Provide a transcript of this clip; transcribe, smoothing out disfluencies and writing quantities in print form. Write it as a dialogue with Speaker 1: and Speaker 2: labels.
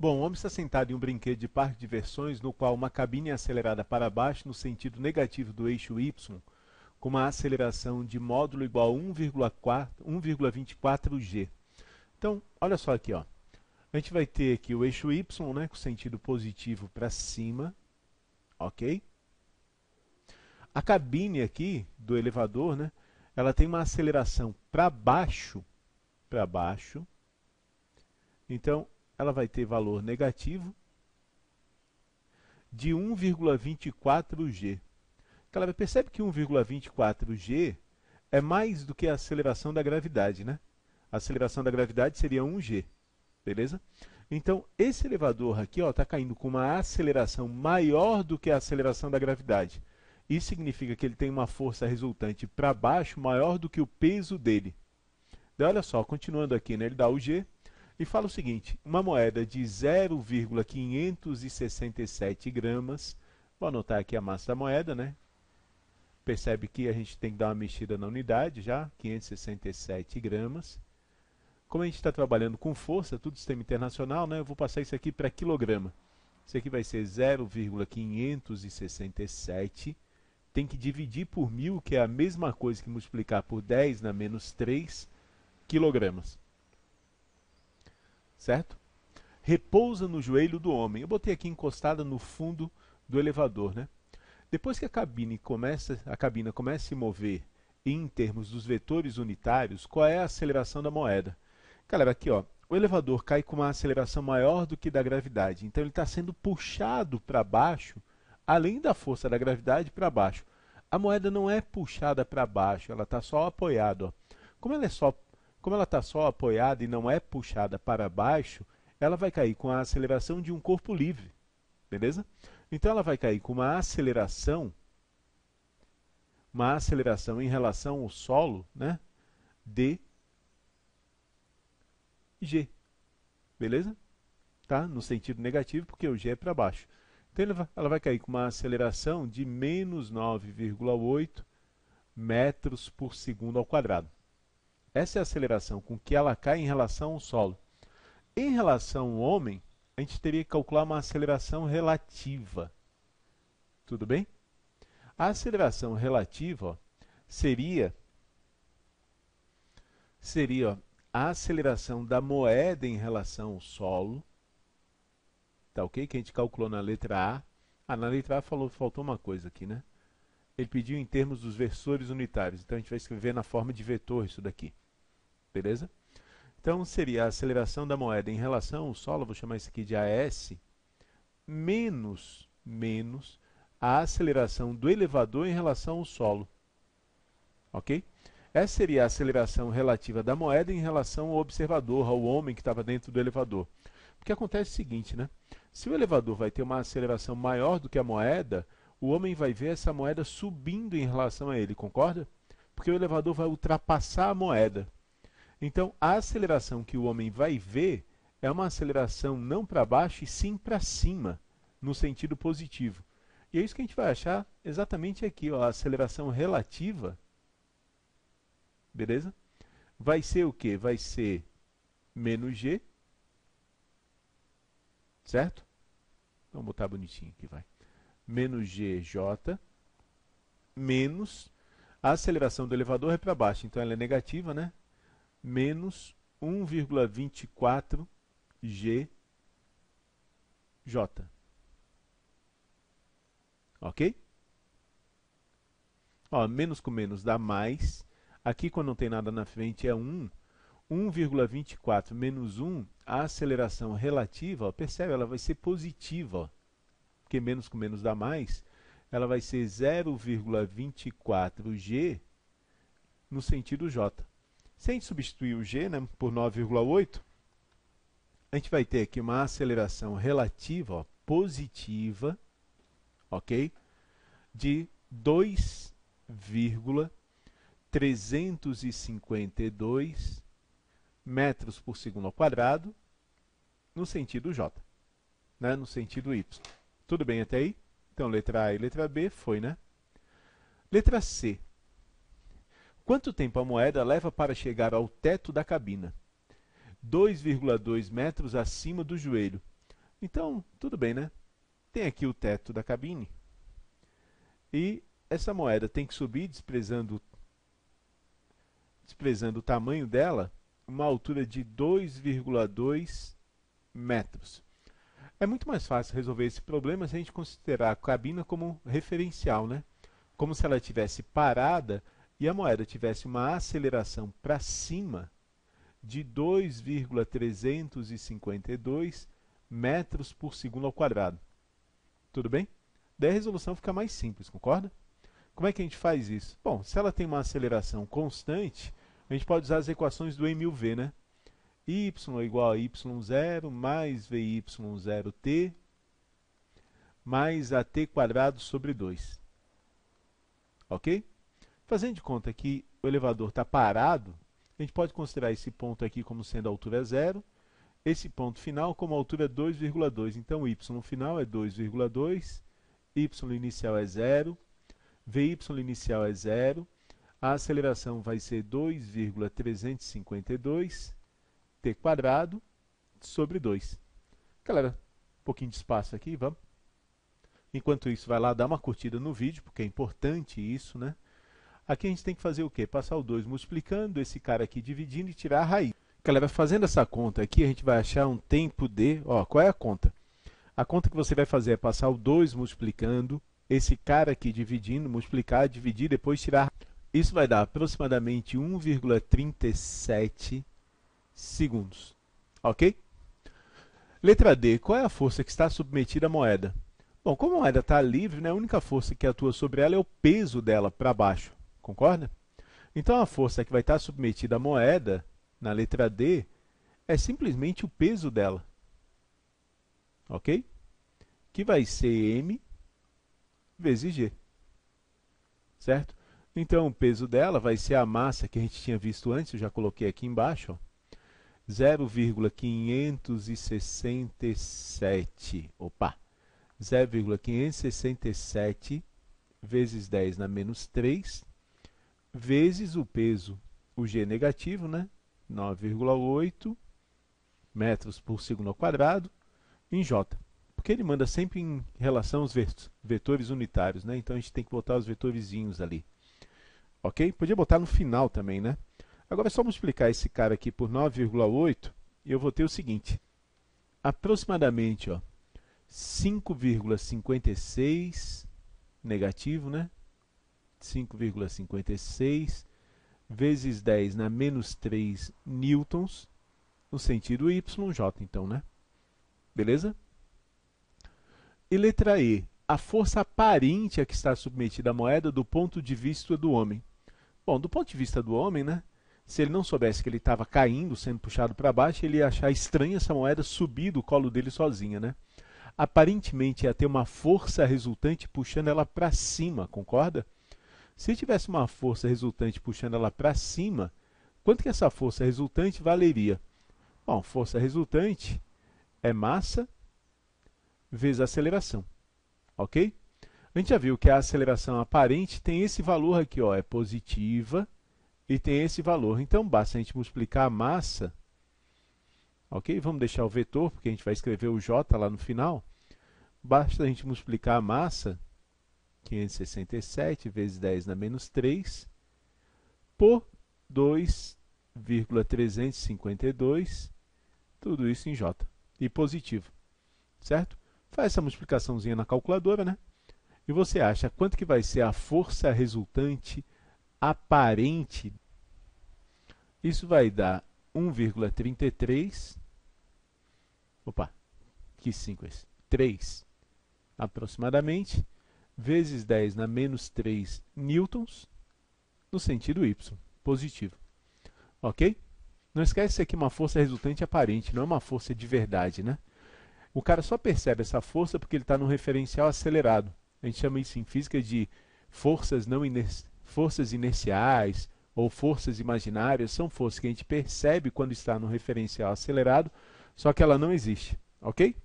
Speaker 1: Bom, o homem está sentado em um brinquedo de parque de diversões no qual uma cabine é acelerada para baixo no sentido negativo do eixo y, com uma aceleração de módulo igual a 1,24 g. Então, olha só aqui, ó. A gente vai ter aqui o eixo y, né, com sentido positivo para cima, ok? A cabine aqui do elevador, né, ela tem uma aceleração para baixo, então ela vai ter valor negativo de 1,24 g. Galera, percebe que 1,24 g é mais do que a aceleração da gravidade, né? A aceleração da gravidade seria 1 g, beleza? Então, esse elevador aqui está caindo com uma aceleração maior do que a aceleração da gravidade. Isso significa que ele tem uma força resultante para baixo maior do que o peso dele. Daí, olha só, continuando aqui, né, ele dá o G e fala o seguinte: uma moeda de 0,567 gramas, vou anotar aqui a massa da moeda, né? Percebe que a gente tem que dar uma mexida na unidade já, 567 gramas. Como a gente está trabalhando com força, tudo sistema internacional, né, eu vou passar isso aqui para quilograma. Isso aqui vai ser 0,567. Tem que dividir por 1000, que é a mesma coisa que multiplicar por 10 na menos 3 quilogramas. Certo? Repousa no joelho do homem. Eu botei aqui encostada no fundo do elevador, né? Depois que a cabina começa a se mover em termos dos vetores unitários, qual é a aceleração da moeda? Galera, aqui ó, o elevador cai com uma aceleração maior do que da gravidade, então ele está sendo puxado para baixo, além da força da gravidade, para baixo. A moeda não é puxada para baixo, ela está só apoiada. Ó. Como ela está só apoiada e não é puxada para baixo, ela vai cair com a aceleração de um corpo livre, beleza? Então ela vai cair com uma aceleração em relação ao solo, né, de g, beleza? Tá? No sentido negativo, porque o g é para baixo. Então ela vai cair com uma aceleração de menos 9,8 metros por segundo ao quadrado. Essa é a aceleração com que ela cai em relação ao solo. Em relação ao homem, a gente teria que calcular uma aceleração relativa. Tudo bem? A aceleração relativa ó, seria ó, a aceleração da moeda em relação ao solo, tá ok? Que a gente calculou na letra A. Ah, na letra A faltou uma coisa aqui, né? Ele pediu em termos dos versores unitários, então a gente vai escrever na forma de vetor isso daqui, beleza? Então seria a aceleração da moeda em relação ao solo, vou chamar isso aqui de AS, menos a aceleração do elevador em relação ao solo, ok? Essa seria a aceleração relativa da moeda em relação ao observador, ao homem que estava dentro do elevador. Porque acontece o seguinte, né? Se o elevador vai ter uma aceleração maior do que a moeda, o homem vai ver essa moeda subindo em relação a ele, concorda? Porque o elevador vai ultrapassar a moeda. Então, a aceleração que o homem vai ver é uma aceleração não para baixo e sim para cima, no sentido positivo. E é isso que a gente vai achar exatamente aqui, ó, a aceleração relativa, beleza? Vai ser o quê? Vai ser menos g, certo? Vamos botar bonitinho aqui, vai. Menos gj, menos a aceleração do elevador é para baixo, então ela é negativa, né? Menos 1,24 gj. Ok? Ó, menos com menos dá mais. Aqui, quando não tem nada na frente, é 1. 1,24 menos 1, a aceleração relativa, ó, percebe? Ela vai ser positiva, ó, porque menos com menos dá mais. Ela vai ser 0,24 g no sentido j. Se a gente substituir o g, né, por 9,8, a gente vai ter aqui uma aceleração relativa, ó, positiva, ok? De 2,352 metros por segundo ao quadrado no sentido j, né, no sentido y. Tudo bem até aí? Então, letra A e letra B foi, né? Letra C. Quanto tempo a moeda leva para chegar ao teto da cabina? 2,2 metros acima do joelho. Então, tudo bem, né? Tem aqui o teto da cabine e essa moeda tem que subir desprezando o tamanho dela, uma altura de 2,2 metros. É muito mais fácil resolver esse problema se a gente considerar a cabina como referencial, né? Como se ela estivesse parada e a moeda tivesse uma aceleração para cima de 2,352 metros por segundo ao quadrado. Tudo bem? Daí a resolução fica mais simples, concorda? Como é que a gente faz isso? Bom, se ela tem uma aceleração constante, a gente pode usar as equações do Emil-V, né? Y é igual a y0 mais vy0t mais at quadrado sobre 2. Ok? Fazendo de conta que o elevador está parado, a gente pode considerar esse ponto aqui como sendo a altura 0, esse ponto final como a altura 2,2. Então, y final é 2,2, y inicial é 0, vy inicial é 0, a aceleração vai ser 2,352 t quadrado sobre 2. Galera, um pouquinho de espaço aqui, vamos. Enquanto isso, vai lá dar uma curtida no vídeo, porque é importante isso, né? Aqui a gente tem que fazer o quê? Passar o 2 multiplicando, esse cara aqui dividindo e tirar a raiz. Galera, fazendo essa conta aqui, a gente vai achar um tempo de... Ó, qual é a conta? A conta que você vai fazer é passar o 2 multiplicando, esse cara aqui dividindo, multiplicar, dividir, depois tirar. Isso vai dar aproximadamente 1,37 segundos. Ok? Letra D. Qual é a força que está submetida à moeda? Bom, como a moeda está livre, né, a única força que atua sobre ela é o peso dela para baixo. Concorda? Então, a força que vai estar submetida à moeda, na letra D, é simplesmente o peso dela. Ok? Que vai ser M vezes G. Certo? Então, o peso dela vai ser a massa que a gente tinha visto antes, eu já coloquei aqui embaixo, ó, 0,567, 0,567 vezes 10 na menos 3, vezes o peso, o G negativo, né? 9,8 metros por segundo ao quadrado, em J. Porque ele manda sempre em relação aos vetores unitários, né? Então a gente tem que botar os vetorzinhos ali. Ok? Podia botar no final também, né? Agora é só multiplicar esse cara aqui por 9,8 e eu vou ter o seguinte. Aproximadamente, ó, 5,56 negativo, né? 5,56 vezes 10 na menos 3 newtons no sentido YJ, então, né? Beleza? E letra E. A força aparente a que está submetida a moeda do ponto de vista do homem. Bom, do ponto de vista do homem, né? Se ele não soubesse que ele estava caindo, sendo puxado para baixo, ele ia achar estranha essa moeda subir do colo dele sozinha, né? Aparentemente ia ter uma força resultante puxando ela para cima, concorda? Se tivesse uma força resultante puxando ela para cima, quanto que essa força resultante valeria? Bom, força resultante é massa vezes aceleração, ok? A gente já viu que a aceleração aparente tem esse valor aqui, ó, é positiva e tem esse valor. Então, basta a gente multiplicar a massa, ok? Vamos deixar o vetor, porque a gente vai escrever o J lá no final. Basta a gente multiplicar a massa, 567 vezes 10 na menos 3, por 2,352, tudo isso em J, e positivo, certo? Faz essa multiplicaçãozinha na calculadora, né? E você acha quanto que vai ser a força resultante aparente? Isso vai dar 1,33, que 5 é esse? 3, aproximadamente, vezes 10 na menos 3 newtons, no sentido Y, positivo. Ok? Não esquece que isso aqui é uma força resultante aparente, não é uma força de verdade, né? O cara só percebe essa força porque ele está num referencial acelerado. A gente chama isso em física de forças inerciais ou forças imaginárias. São forças que a gente percebe quando está no referencial acelerado, só que ela não existe. Ok?